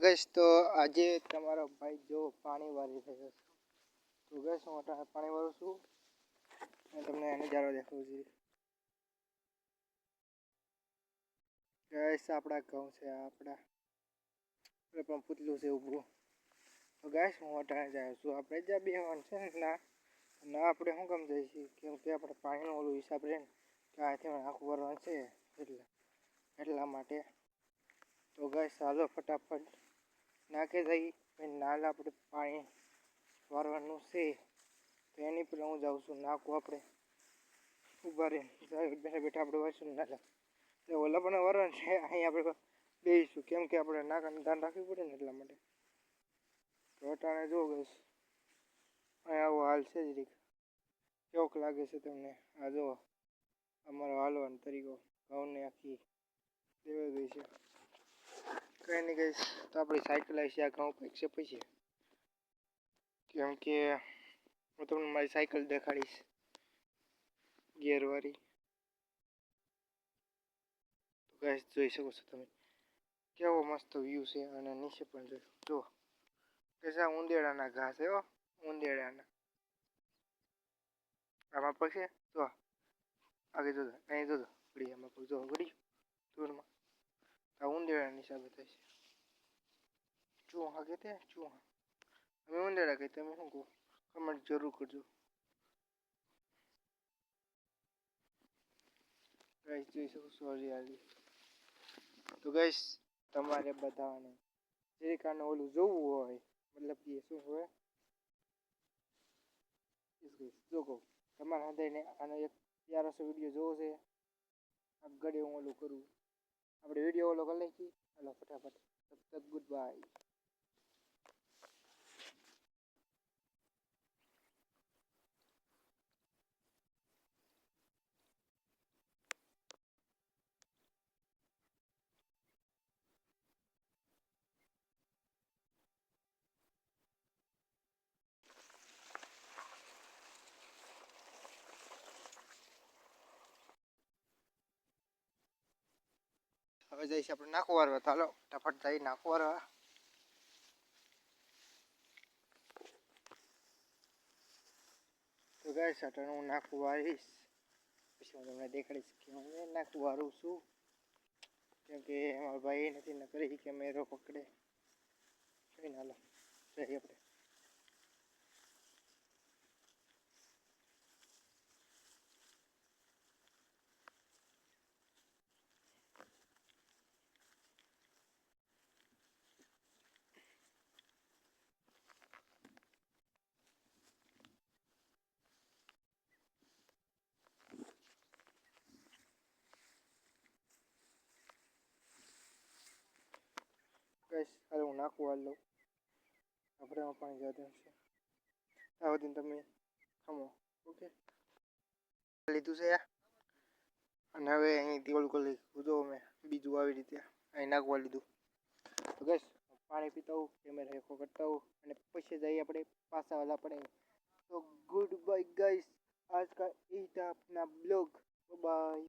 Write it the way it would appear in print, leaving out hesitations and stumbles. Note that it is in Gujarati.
ગઈશ તો આજે તમારો ભાઈ જો પાણી વાળી રહ્યો છે. તો ગઈશ હું અત્યારે પાણી વાળું છું અને તમને નજારો દેખાડું છું. ગઈશ આપણા ઘઉં છે, આપણા પણ પૂતલું છે ઊભું. તો ગઈશ હું અત્યારે જાય છું. આપણે જ્યાં બેહવાનું છે ને ના આપણે શું કામ જઈએ છીએ કેમ કે આપણે પાણીનો ઓલો હિસાબ રહે ને કે આથી આખું ભરવાનું છે એટલા માટે. તો ગઈશ ચાલો ફટાફટ નાખી દઈ નાલા આપણે પાણી વારવાનું છે. તો એની પહેલાં હું જાઉં છું નાખું આપણે ઊભા રહે બેઠા બેઠા આપણે વાંચું નાલા એટલે ઓલા પણ વારવાનું છે. અહીં આપણે બેસીશું કેમ કે આપણે નાકાનું ધ્યાન રાખવું પડે ને એટલા માટે. તો અટાણે જો ગઈશ અહીં આવો હાલ છે જ રીક કેવોક લાગે છે તમને આ જુઓ અમારો હાલવાનો તરીકો ઘઉંને આખી દેવાઈ ગઈ છે. કંઈ નહીં ગઈશ તો આપણી સાયકલ આવી છે આ ઘઉં કંઈક છે પછી કેમ કે હું તમને મારી સાયકલ દેખાડીશ ગિયરવાળી. તો ગઈશ જોઈ શકો છો તમે કેવો મસ્ત વ્યૂ છે અને નીચે પણ જો કે આ ઉંદેડાના ઘા છે હો ઉંદેડાના. આમાં પગ છે જો આગળ જોજો અહીં જોજો ઘડી આમાં પગ જો ઘડી દૂરમાં આ ઉંદેડાની હિસાબે થાય છે. ચૂહા કહેતે ચૂહા અમે ઉંદેડા કહીએ તમે શું કહો કમેન્ટ જરૂર કરજો. ગાઈસ જોઈ શકો છો હરિયાળી. તો ગાઈસ તમારે બધાને જે કારણે ઓલું જોવું હોય મતલબ કે શું હોય જો કહું તમારા હૃદયને આનો એક પ્યારો વિડીયો જોવો છે આગળ હું ઓલું કરું આપણે વિડીયો ઓલો કરી નાખીએ. હાલો ફટાફટ તબ તક ગુડ બાય. હવે જઈશ આપણે નાખું વારવા. ચાલો ફટાફટ જઈ નાખું વારવા. તો ગાઈસ અટાણે હું નાખું વારીશ પછી હું તમને દેખાડીશ કે હું નાખું વારું છું કેમ કે અમારા ભાઈ નથી ન કરી કેમેરો પકડે કઈ ના લો જઈએ આપણે. ગાઈસ હાલ હું નાખું હાલ લઉં આપણે એમાં પાણી જવા છે આ સુધી તમે ખમો ઓકે લીધું છે અને હવે અહીંથી ઓલું કરી લીધું મેં બીજું આવી રીતે અહીં નાખવા લીધું. તો ગાઈસ પાણી પીતા હોઉં કેમેરા હેકો કરતા હોઉં અને પછી જઈએ આપણે પાછા વાલા પડે. તો ગુડ બાય ગાઈસ आज का ई था अपना ब्लॉग बाय.